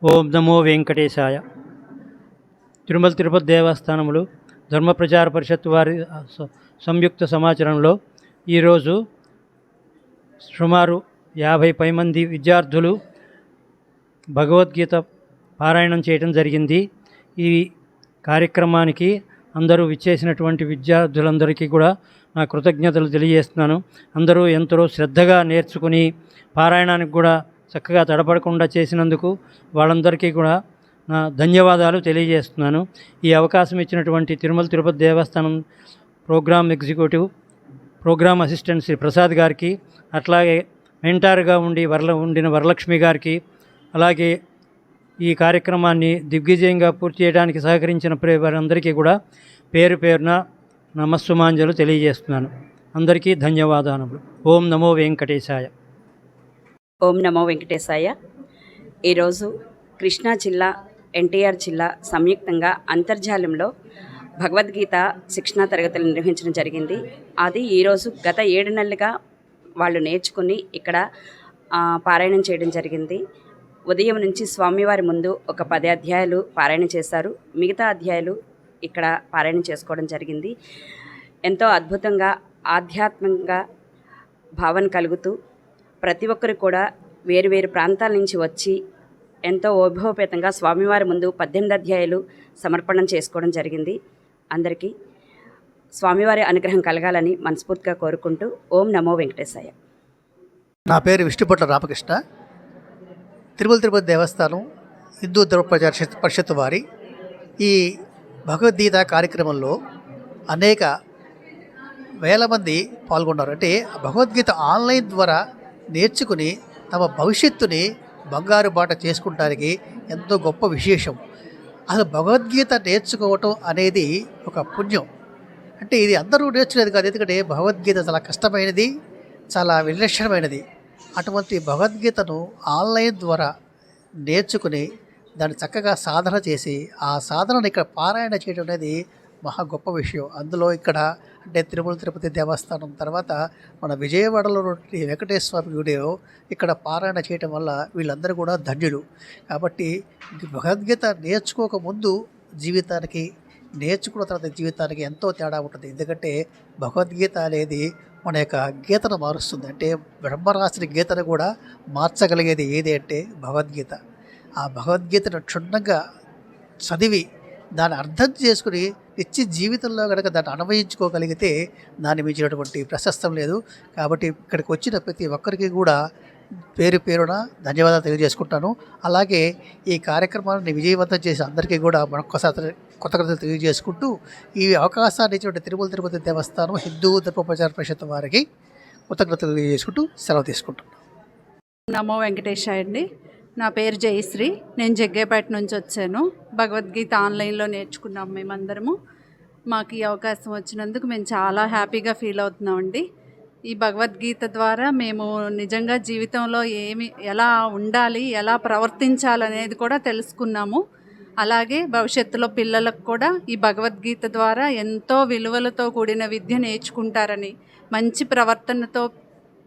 ఓం నమో వెంకటేశాయ. తిరుమల తిరుపతి దేవస్థానములు ధర్మ ప్రచార పరిషత్ వారి సంయుక్త సమాచారంలో ఈరోజు సుమారు 50 మంది విద్యార్థులు భగవద్గీత పారాయణం చేయడం జరిగింది. ఈ కార్యక్రమానికి అందరూ విచ్చేసినటువంటి విద్యార్థులందరికీ కూడా నా కృతజ్ఞతలు తెలియజేస్తున్నాను. అందరూ ఎంతో శ్రద్ధగా నేర్చుకుని పారాయణానికి కూడా చక్కగా తడపడకుండా చేసినందుకు వాళ్ళందరికీ కూడా నా ధన్యవాదాలు తెలియజేస్తున్నాను. ఈ అవకాశం ఇచ్చినటువంటి Tirumala Tirupati Devasthanam program executive program assistant Shri Prasad గారికి, అట్లాగే మెంటార్గా ఉండిన వరలక్ష్మి గారికి, అలాగే ఈ కార్యక్రమాన్ని దిగ్విజయంగా పూర్తి చేయడానికి సహకరించిన వారందరికీ కూడా పేరు పేరున నమస్సుమాంజలు తెలియజేస్తున్నాను. అందరికీ ధన్యవాదాలు. ఓం నమో వెంకటేశాయ. ఓం నమో వెంకటేశాయ. ఈరోజు కృష్ణా జిల్లా, ఎన్టీఆర్ జిల్లా సంయుక్తంగా అంతర్జాలంలో భగవద్గీత శిక్షణా తరగతులు నిర్వహించడం జరిగింది. అది ఈరోజు గత 7 నెలలుగా వాళ్ళు నేర్చుకుని ఇక్కడ పారాయణం చేయడం జరిగింది. ఉదయం నుంచి స్వామివారి ముందు ఒక 10 అధ్యాయాలు పారాయణం చేశారు. మిగతా అధ్యాయాలు ఇక్కడ పారాయణం చేసుకోవడం జరిగింది. ఎంతో అద్భుతంగా ఆధ్యాత్మికంగా భావన కలుగుతూ ప్రతి ఒక్కరు కూడా వేరు ప్రాంతాల నుంచి వచ్చి ఎంతో వైభవపేతంగా స్వామివారి ముందు 18 అధ్యాయాలు సమర్పణం చేసుకోవడం జరిగింది. అందరికీ స్వామివారి అనుగ్రహం కలగాలని మనస్ఫూర్తిగా కోరుకుంటూ ఓం నమో వెంకటేశాయ. నా పేరు విష్ణుపట్ల రామకృష్ణ. తిరుమల తిరుపతి దేవస్థానం హిందూ ధర్మ ప్రచార పరిషత్ వారి ఈ భగవద్గీత కార్యక్రమంలో అనేక వేల మంది పాల్గొన్నారు. అంటే భగవద్గీత ఆన్లైన్ ద్వారా నేర్చుకుని తమ భవిష్యత్తుని బంగారు బాట చేసుకుంటానికి ఎంతో గొప్ప విశేషం. అసలు భగవద్గీత నేర్చుకోవటం అనేది ఒక పుణ్యం. అంటే ఇది అందరూ నేర్చుకునేది కాదు, ఎందుకంటే భగవద్గీత చాలా కష్టమైనది, చాలా విలక్షణమైనది. అటువంటి భగవద్గీతను ఆన్లైన్ ద్వారా నేర్చుకుని దాన్ని చక్కగా సాధన చేసి ఆ సాధనను ఇక్కడ పారాయణ చేయడం అనేది మహా గొప్ప విషయం. అందులో ఇక్కడ అంటే తిరుమల తిరుపతి దేవస్థానం తర్వాత మన విజయవాడలో వెంకటేశ్వర స్వామి గుడిలో ఇక్కడ పారాయణ చేయటం వల్ల వీళ్ళందరూ కూడా ధన్యులు. కాబట్టి భగవద్గీత నేర్చుకోకముందు జీవితానికి, నేర్చుకున్న తర్వాత జీవితానికి ఎంతో తేడా ఉంటుంది. ఎందుకంటే భగవద్గీత అనేది మన యొక్క గీతను మారుస్తుంది. అంటే బ్రహ్మరాసిన గీతను కూడా మార్చగలిగేది ఏది అంటే భగవద్గీత. ఆ భగవద్గీతను క్షుణ్ణంగా చదివి దాన్ని అర్థం చేసుకుని నిత్య జీవితంలో కనుక దాన్ని అన్వయించుకోగలిగితే దాన్ని మించినటువంటి ప్రశస్తం లేదు. కాబట్టి ఇక్కడికి వచ్చిన ప్రతి ఒక్కరికి కూడా పేరు పేరున ధన్యవాదాలు తెలియజేసుకుంటాను. అలాగే ఈ కార్యక్రమాన్ని విజయవంతం చేసి అందరికీ కూడా మరొకసారి కృతజ్ఞతలు తెలియజేసుకుంటూ ఈ అవకాశాన్ని ఇచ్చినటువంటి తిరుమల తిరుపతి దేవస్థానం హిందూ ధర్మ ప్రచార పరిషత్ వారికి కృతజ్ఞతలు తెలియజేసుకుంటూ సెలవు తీసుకుంటున్నాను. నమో వెంకటేశాయ అండి. నా పేరు జయశ్రీ. నేను జగ్గేపేట నుంచి వచ్చాను. భగవద్గీత ఆన్లైన్లో నేర్చుకున్నాం మేమందరము. మాకు ఈ అవకాశం వచ్చినందుకు మేము చాలా హ్యాపీగా ఫీల్ అవుతున్నామండి. ఈ భగవద్గీత ద్వారా మేము నిజంగా జీవితంలో ఎలా ఉండాలి, ఎలా ప్రవర్తించాలనేది కూడా తెలుసుకున్నాము. అలాగే భవిష్యత్తులో పిల్లలకు కూడా ఈ భగవద్గీత ద్వారా ఎంతో విలువలతో కూడిన విద్య నేర్చుకుంటారని, మంచి ప్రవర్తనతో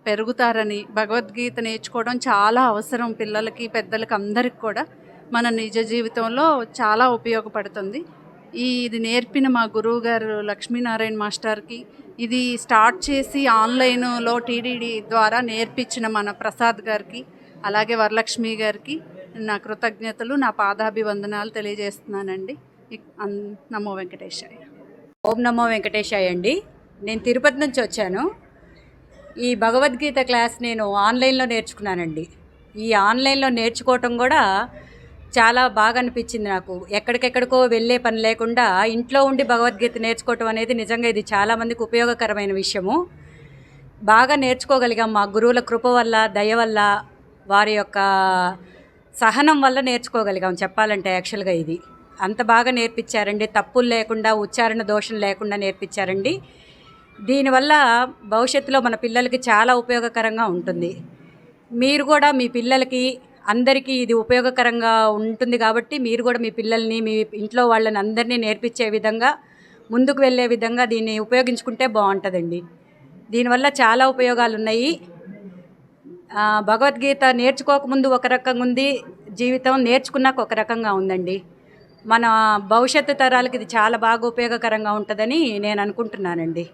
పెరుగుతారని, భగవద్గీత నేర్చుకోవడం చాలా అవసరం పిల్లలకి, పెద్దలకి, అందరికి కూడా మన నిజ జీవితంలో చాలా ఉపయోగపడుతుంది. ఇది నేర్పిన మా గురువు గారు లక్ష్మీనారాయణ మాస్టర్కి, ఇది స్టార్ట్ చేసి ఆన్లైన్లో టీడీడీ ద్వారా నేర్పించిన మన ప్రసాద్ గారికి, అలాగే వరలక్ష్మి గారికి నా కృతజ్ఞతలు, నా పాదాభివందనాలు తెలియజేస్తున్నానండి. నమో వెంకటేశాయ. ఓం నమో వెంకటేశాయ అండి. నేను తిరుపతి నుంచి వచ్చాను. ఈ భగవద్గీత క్లాస్ నేను ఆన్లైన్లో నేర్చుకున్నానండి. ఈ ఆన్లైన్లో నేర్చుకోవటం కూడా చాలా బాగా అనిపించింది నాకు. ఎక్కడికెక్కడికో వెళ్ళే పని లేకుండా ఇంట్లో ఉండి భగవద్గీత నేర్చుకోవటం అనేది నిజంగా ఇది చాలామందికి ఉపయోగకరమైన విషయము. బాగా నేర్చుకోగలిగాం. మా గురువుల కృప వల్ల, దయ వల్ల, వారి యొక్క సహనం వల్ల నేర్చుకోగలిగాం చెప్పాలంటే. యాక్చువల్గా ఇది అంత బాగా నేర్పించారండి. తప్పులు లేకుండా, ఉచ్చారణ దోషం లేకుండా నేర్పించారండి. దీనివల్ల భవిష్యత్తులో మన పిల్లలకి చాలా ఉపయోగకరంగా ఉంటుంది. మీరు కూడా మీ పిల్లలకి, అందరికీ ఇది ఉపయోగకరంగా ఉంటుంది కాబట్టి మీరు కూడా మీ పిల్లల్ని, మీ ఇంట్లో వాళ్ళని అందరినీ నేర్పించే విధంగా, ముందుకు వెళ్ళే విధంగా దీన్ని ఉపయోగించుకుంటే బాగుంటుందండి. దీనివల్ల చాలా ఉపయోగాలు ఉన్నాయి. భగవద్గీత నేర్చుకోకముందు ఒక రకంగా ఉంది, జీవితం నేర్చుకున్నాక ఒక రకంగా ఉందండి. మన భవిష్యత్తు తరాలకి ఇది చాలా బాగా ఉపయోగకరంగా ఉంటుందని నేను అనుకుంటున్నానండి.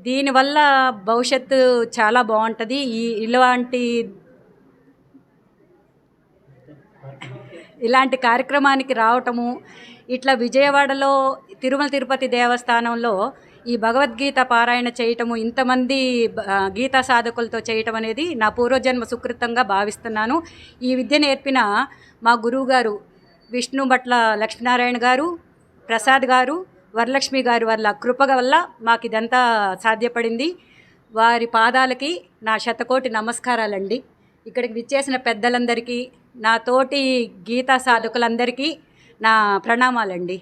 దీనివల్ల భవిష్యత్తు చాలా బాగుంటుంది. ఇలాంటి కార్యక్రమానికి రావటము, ఇట్లా విజయవాడలో తిరుమల తిరుపతి దేవస్థానంలో ఈ భగవద్గీత పారాయణ చేయటము, ఇంతమంది గీతా సాధకులతో చేయటం అనేది నా పూర్వజన్మ సుకృతంగా భావిస్తున్నాను. ఈ విద్య నేర్పిన మా గురువు గారు విష్ణు భట్ల లక్ష్మీనారాయణ గారు, ప్రసాద్ గారు, వరలక్ష్మి గారి వల్ల కృప వల్ల మాకు ఇదంతా సాధ్యపడింది. వారి పాదాలకి నా శతకోటి నమస్కారాలండి. ఇక్కడికి విచ్చేసిన పెద్దలందరికీ, నా తోటి గీతా సాధకులందరికీ నా ప్రణామాలండి.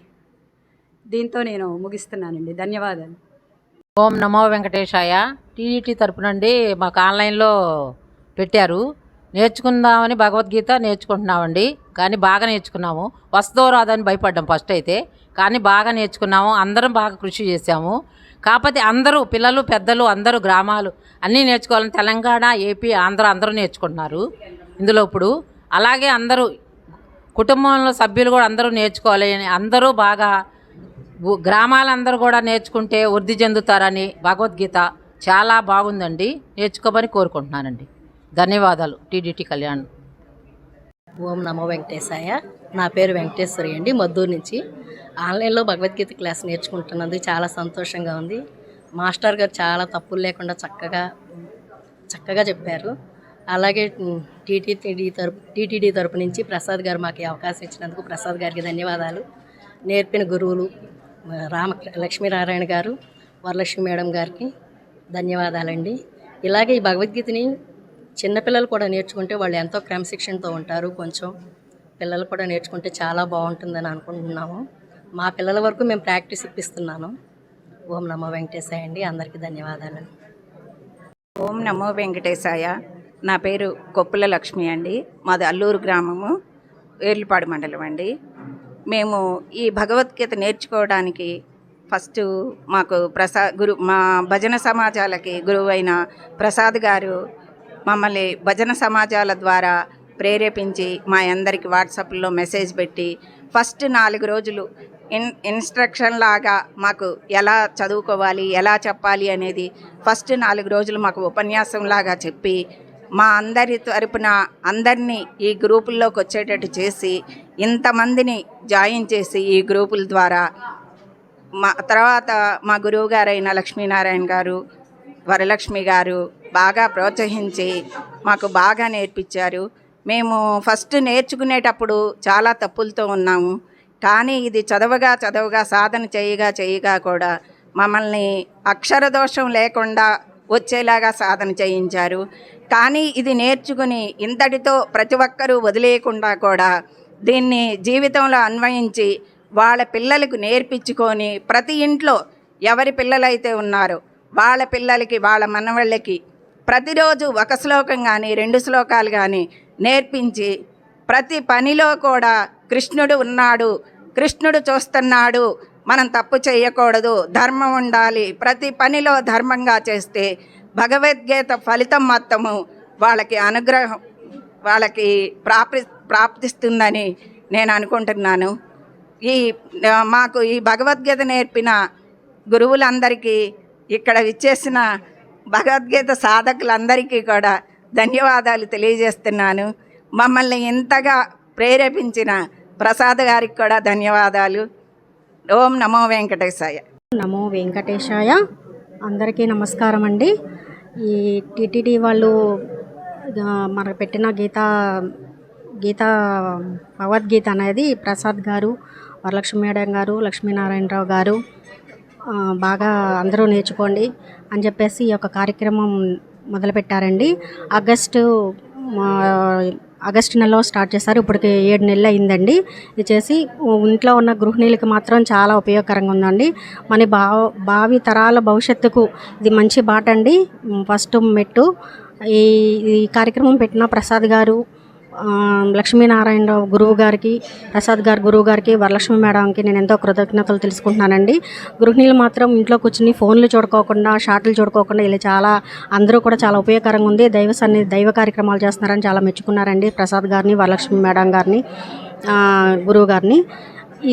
దీంతో నేను ముగిస్తున్నానండి. ధన్యవాదాలు. ఓం నమో వెంకటేశాయ. టీడీటీ తరపు నుండి మాకు ఆన్లైన్లో పెట్టారు. నేర్చుకుందామని భగవద్గీత నేర్చుకుంటున్నామండి. కానీ బాగా నేర్చుకున్నాము. వస్తుందో రాదని భయపడ్డాం ఫస్ట్ అయితే, కానీ బాగా నేర్చుకున్నాము. అందరం బాగా కృషి చేశాము. కాకపోతే అందరూ పిల్లలు పెద్దలు అందరూ గ్రామాలు అన్నీ నేర్చుకోవాలని తెలంగాణ, ఏపీ, ఆంధ్ర అందరూ నేర్చుకుంటున్నారు ఇందులో ఇప్పుడు. అలాగే అందరూ కుటుంబంలో సభ్యులు కూడా అందరూ నేర్చుకోవాలి. అందరూ బాగా గ్రామాలందరూ కూడా నేర్చుకుంటే వృద్ధి చెందుతారని భగవద్గీత చాలా బాగుందండి. నేర్చుకోమని కోరుకుంటున్నానండి. ధన్యవాదాలు. టీడీటీ కళ్యాణ్. ఓం నమో వెంకటేశాయ. నా పేరు వెంకటేశ్వరి అండి, మద్దూరు నుంచి. ఆన్లైన్లో భగవద్గీత క్లాస్ నేర్చుకుంటున్నందుకు చాలా సంతోషంగా ఉంది. మాస్టర్ గారు చాలా తప్పులు లేకుండా చక్కగా చెప్పారు. అలాగే టీటీడీ తరపు నుంచి ప్రసాద్ గారు మాకు ఈ అవకాశం ఇచ్చినందుకు ప్రసాద్ గారికి ధన్యవాదాలు. నేర్పిన గురువులు లక్ష్మీనారాయణ గారు, వరలక్ష్మి మేడం గారికి ధన్యవాదాలండి. ఇలాగే ఈ భగవద్గీతని చిన్నపిల్లలు కూడా నేర్చుకుంటే వాళ్ళు ఎంతో క్రమశిక్షణతో ఉంటారు. కొంచెం పిల్లలు కూడా నేర్చుకుంటే చాలా బాగుంటుందని అనుకుంటున్నాము. మా పిల్లల వరకు మేము ప్రాక్టీస్ ఇప్పిస్తున్నాను. ఓం నమో వెంకటేశాయ అండి. అందరికీ ధన్యవాదాలు. ఓం నమో వెంకటేశాయ. నా పేరు కొప్పుల లక్ష్మి అండి. మాది అల్లూరు గ్రామము, ఏర్లపాడు మండలం అండి. మేము ఈ భగవద్గీత నేర్చుకోవడానికి ఫస్ట్ మాకు మా భజన సమాజాలకి గురువు అయిన ప్రసాద్ గారు మమ్మల్ని భజన సమాజాల ద్వారా ప్రేరేపించి మా అందరికి వాట్సాప్లో మెసేజ్ పెట్టి ఫస్ట్ 4 రోజులు ఇన్స్ట్రక్షన్ లాగా మాకు ఎలా చదువుకోవాలి, ఎలా చెప్పాలి అనేది ఫస్ట్ 4 రోజులు మాకు ఉపన్యాసం లాగా చెప్పి మా అందరి తరపున అందరినీ ఈ గ్రూపుల్లోకి వచ్చేటట్టు చేసి ఇంతమందిని జాయిన్ చేసి ఈ గ్రూపుల ద్వారా మా తర్వాత మా గురువు గారైన లక్ష్మీనారాయణ గారు, వరలక్ష్మి గారు బాగా ప్రోత్సహించి మాకు బాగా నేర్పించారు. మేము ఫస్ట్ నేర్చుకునేటప్పుడు చాలా తప్పులతో ఉన్నాము. కానీ ఇది చదవగా సాధన చేయగా కూడా మమ్మల్ని అక్షర దోషం లేకుండా వచ్చేలాగా సాధన చేయించారు. కానీ ఇది నేర్చుకుని ఇంతటితో ప్రతి ఒక్కరూ వదిలేయకుండా కూడా దీన్ని జీవితంలో అన్వయించి వాళ్ళ పిల్లలకు నేర్పించుకొని ప్రతి ఇంట్లో ఎవరి పిల్లలైతే ఉన్నారో వాళ్ళ పిల్లలకి, వాళ్ళ మనవళ్ళకి ప్రతిరోజు ఒక శ్లోకం కానీ 2 శ్లోకాలు కానీ నేర్పించి ప్రతి పనిలో కూడా కృష్ణుడు ఉన్నాడు, కృష్ణుడు చూస్తున్నాడు, మనం తప్పు చేయకూడదు, ధర్మం ఉండాలి, ప్రతి పనిలో ధర్మంగా చేస్తే భగవద్గీత ఫలితం మొత్తము వాళ్ళకి అనుగ్రహం వాళ్ళకి ప్రాప్తిస్తుందని నేను అనుకుంటున్నాను. మాకు ఈ భగవద్గీత నేర్పిన గురువులందరికీ, ఇక్కడ విచ్చేసిన భగవద్గీత సాధకులందరికీ కూడా ధన్యవాదాలు తెలియజేస్తున్నాను. మమ్మల్ని ఇంతగా ప్రేరేపించిన ప్రసాద్ గారికి కూడా ధన్యవాదాలు. ఓం నమో వెంకటేశాయ. నమో వెంకటేశాయ. అందరికీ నమస్కారం అండి. ఈ టీటీడీ వాళ్ళు మనకు పెట్టిన గీత భగవద్గీత అనేది ప్రసాద్ గారు, వరలక్ష్మి మేడం గారు, లక్ష్మీనారాయణరావు గారు బాగా అందరూ నేర్చుకోండి అని చెప్పేసి ఈ యొక్క కార్యక్రమం మొదలుపెట్టారండి. ఆగస్టు నెలలో స్టార్ట్ చేశారు. ఇప్పటికి 7 నెలలు అయిందండి. ఇది చేసి ఇంట్లో ఉన్న గృహిణీలకు మాత్రం చాలా ఉపయోగకరంగా ఉందండి. మన భావి తరాల భవిష్యత్తుకు ఇది మంచి బాట అండి. ఫస్ట్ మెట్టు. ఈ కార్యక్రమం పెట్టిన ప్రసాద్ గారు, లక్ష్మీనారాయణరావు గురువు గారికి, ప్రసాద్ గారు గురువు గారికి, వరలక్ష్మి మేడంకి నేను ఎంతో కృతజ్ఞతలు తెలుసుకుంటున్నానండి. గృహిణీలు మాత్రం ఇంట్లో కూర్చుని ఫోన్లు చూడుకోకుండా, షార్ట్లు చూడుకోకుండా ఇలా చాలా అందరూ కూడా చాలా ఉపయోగకరంగా ఉంది. దైవ కార్యక్రమాలు చేస్తున్నారని చాలా మెచ్చుకున్నారండి ప్రసాద్ గారిని, వరలక్ష్మి మేడం గారిని, గురువు గారిని.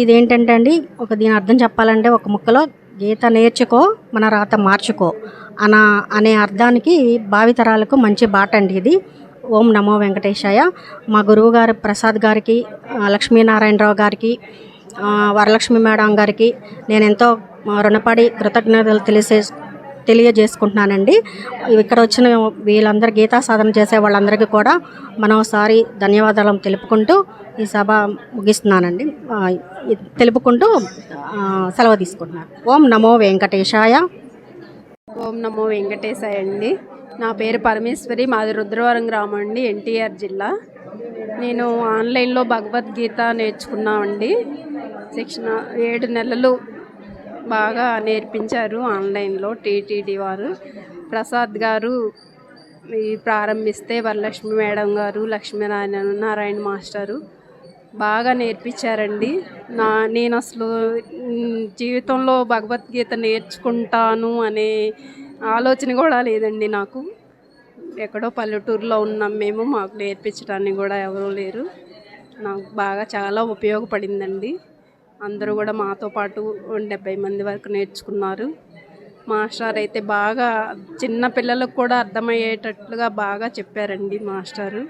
ఇదేంటంటే అండి, దీని అర్థం చెప్పాలంటే ఒక ముక్కలో గీత నేర్చుకో మన రాత మార్చుకో అనే అర్థానికి భావితరాలకు మంచి బాట అండి ఇది. ఓం నమో వెంకటేశాయ. మా గురువు గారు ప్రసాద్ గారికి, లక్ష్మీనారాయణరావు గారికి, వరలక్ష్మి మేడం గారికి నేను ఎంతో రుణపడి కృతజ్ఞతలు తెలియజేసుకుంటున్నానండి. ఇక్కడ వచ్చిన వీళ్ళందరూ గీతా సాధన చేసే వాళ్ళందరికీ కూడా మరోసారి ధన్యవాదాలు తెలుపుకుంటూ ఈ సభ ముగిస్తున్నానండి. తెలుపుకుంటూ సెలవు తీసుకుంటున్నాను. ఓం నమో వెంకటేశాయ. ఓం నమో వెంకటేశాయ అండి. నా పేరు పరమేశ్వరి, మాది రుద్రవరం గ్రామం అండి, ఎన్టీఆర్ జిల్లా. నేను ఆన్లైన్లో భగవద్గీత నేర్చుకున్నామండి. శిక్షణ 7 నెలలు బాగా నేర్పించారు ఆన్లైన్లో టీటీడీ వారు. ప్రసాద్ గారు ప్రారంభిస్తే వరలక్ష్మి మేడం గారు, లక్ష్మీనారాయణ మాస్టరు బాగా నేర్పించారండి. నేను అసలు జీవితంలో భగవద్గీత నేర్చుకుంటాను అనే ఆలోచన కూడా లేదండి నాకు. ఎక్కడో పల్లెటూరులో ఉన్నాం మేము, మాకు నేర్పించడానికి కూడా ఎవరూ లేరు. నాకు బాగా చాలా ఉపయోగపడిందండి. అందరూ కూడా మాతో పాటు 70 మంది వరకు నేర్చుకున్నారు. మాస్టర్ అయితే బాగా చిన్న పిల్లలకు కూడా అర్థమయ్యేటట్లుగా బాగా చెప్పారండి మాస్టరు.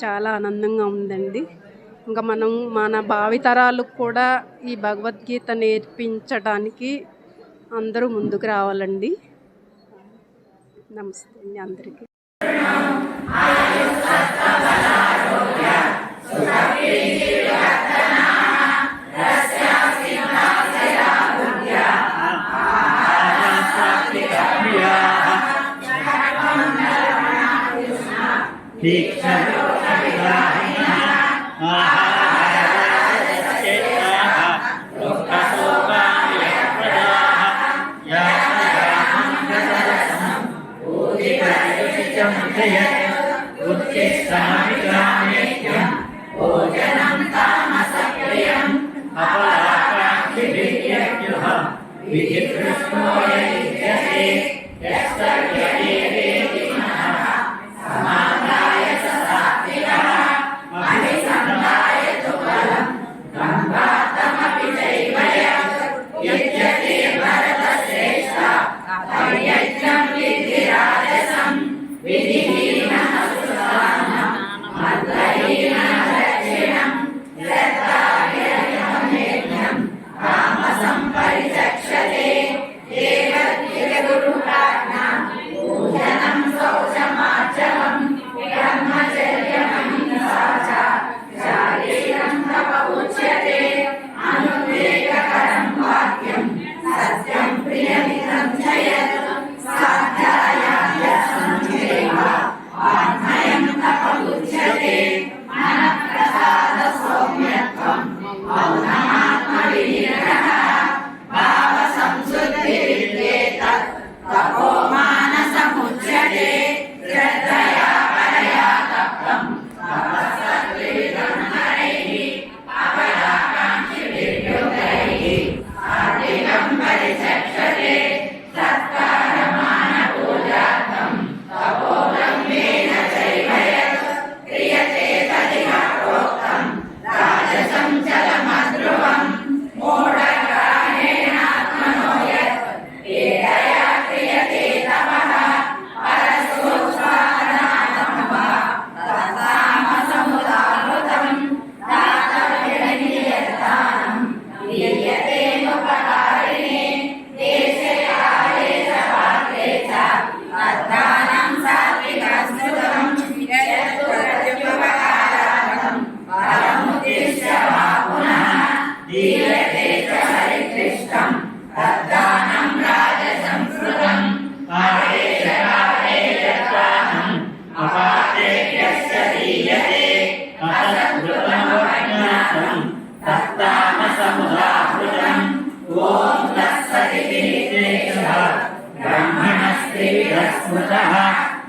చాలా ఆనందంగా ఉందండి. ఇంకా మన భావితరాలకు కూడా ఈ భగవద్గీత నేర్పించడానికి అందరూ ముందుకు రావాలండి. నమస్తే అండి అందరికీ.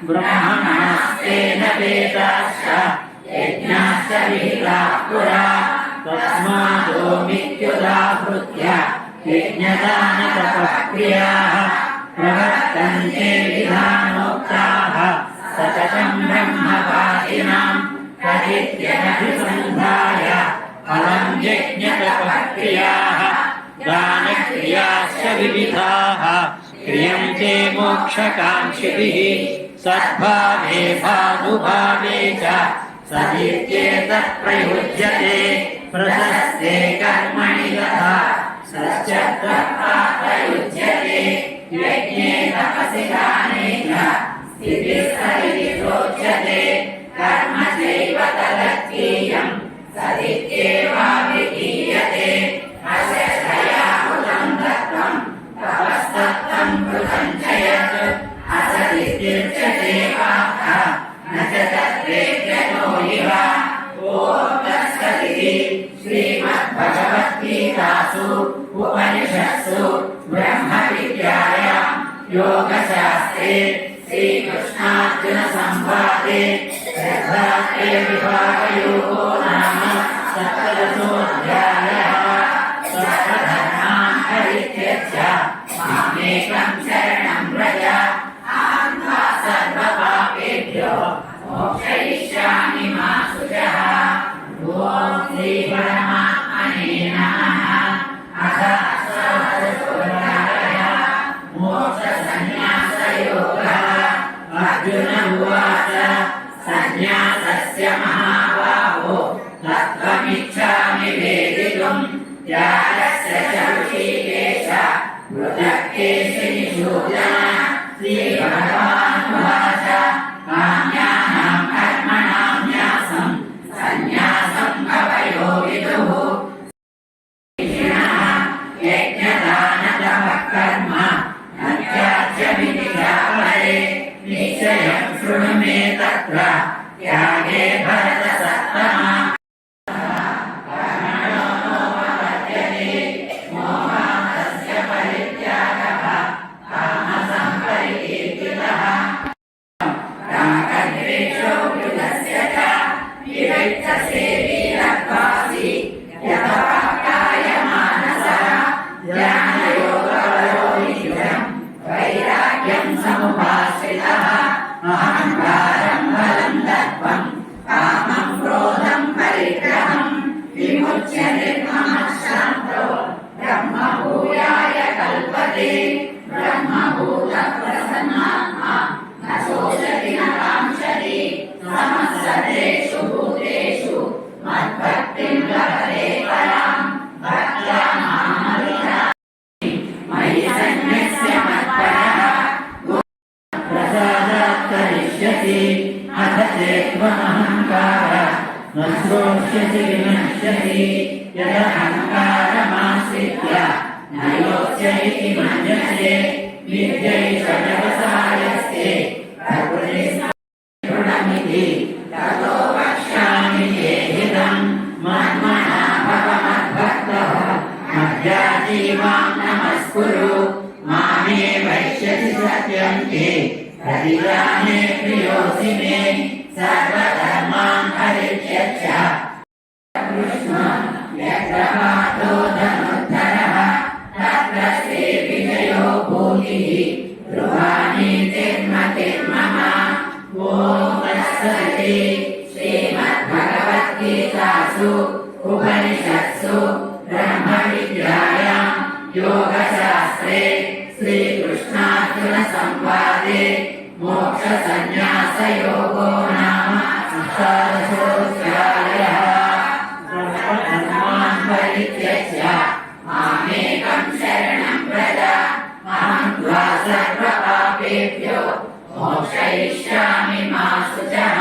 ब्रह्मणास्तेन वेदाश्च पुरा तस्मादोमित्युदाहृत्य यज्ञदानतपःक्रियाः प्रवर्तन्ते विधानोक्ताः सततं ब्रह्मवादिनां तदित्यनभिसन्धाय फलं यज्ञतपःक्रियाः दानक्रियाश्च विविधाः क्रियन्ते मोक्षकाङ्क्षिभिः सद्भावे भानुभावे च सदित्येतत् प्रयुज्यते प्रशस्ते कर्मणि तथा प्रयुज्यते यज्ञे तपसि दाने च स्थितिस्तरिति कर्म चैव तदर्थीयं सदित्येवाभिधीयते अशक्तया कृतं दत्तं तपस्तत्तं कृतं च यत् असदित्युच्यते पार्थ न च तद्वेद्यतो इव। ॐ तत्सदिति श्रीमद्भगवद्गीतासु उपनिषत्सु ब्रह्मविद्यायां योगशास्त्रे श्रीकृष्णार्जुनसंवादे श्रद्धात्रयविभागयोगो नाम सप्तदशोऽध्यायः। सर्वधर्मान् परित्यज्य मामेकं शरणं व्रज अहं त्वा सर्वपापेभ्यो मोक्षयिष्यामि मा शुचः। ॐ श्रीपरमात्मने नमः। अथ अष्टादशोऽध्यायः मोक्षसंन्यासयोगः। अर्जुन उवाच संन्यासस्य महाबाहो तत्त्वमिच्छामि वेदितुम् त्यागस्य च ऋषिकेश पृथक् केशिनिषूदन। श्रीभगवानुवाच काम्यानां कर्मणां न्यासं संन्यासं कवयो विदुः। यज्ञदानतपः कर्म न त्याज्यमिति चापरे निश्चयं शृणु मे तत्र त्यागे भरतसत्तमा। अहंकारं बलं दर्पं कामं क्रोधं परिग्रहं विमुच्य निर्ममः ब्रह्मभूयाय कल्पते। ब्रह्मभूतप्रसन्नात्मा न शोचति न काङ्क्षति समः सर्वेषु भूतेषु मद्भक्तिं लभते परां भक्त्या मामभिजानाति मयि सन्न्यस्य मत्परः करिष्यति। अथ चेत्त्वमहङ्कारः न श्रोष्यसि विनश्यति यदहङ्कारमाश्रित्य न योत्स्य इति मन्यसे विद्यैष व्यवसायस्ते प्रकृतिस्थूलमिति ततो वक्ष्यामि ते हितं मन्मना भव मद्भक्तः मद्याजी मां नमस्कुरु मामे वैश्यसि सत्यन्ते प्रतिजाने प्रियोऽसि मे सर्वधर्मान् परित्यज्य कृष्णो यत्र पार्थो धनुर्धरः तत्र ते विजयो भूतिः ध्रुवाणि तिर्मतिर्मम। ॐ तत्सदिति श्रीमद्भगवद्गीतासु उपनिषत्सु ब्रह्मविद्यायां योगशास्त्रे श्रीकृष्णार्जुनसंवादे मोक्षसंन्यासयोगो नाम अष्टादशोऽध्यायः। सर्वधर्मान् परित्यज्य मामेकं शरणं व्रज अहं त्वा सर्वपापेभ्यो मोक्षयिष्यामि मा शुचः।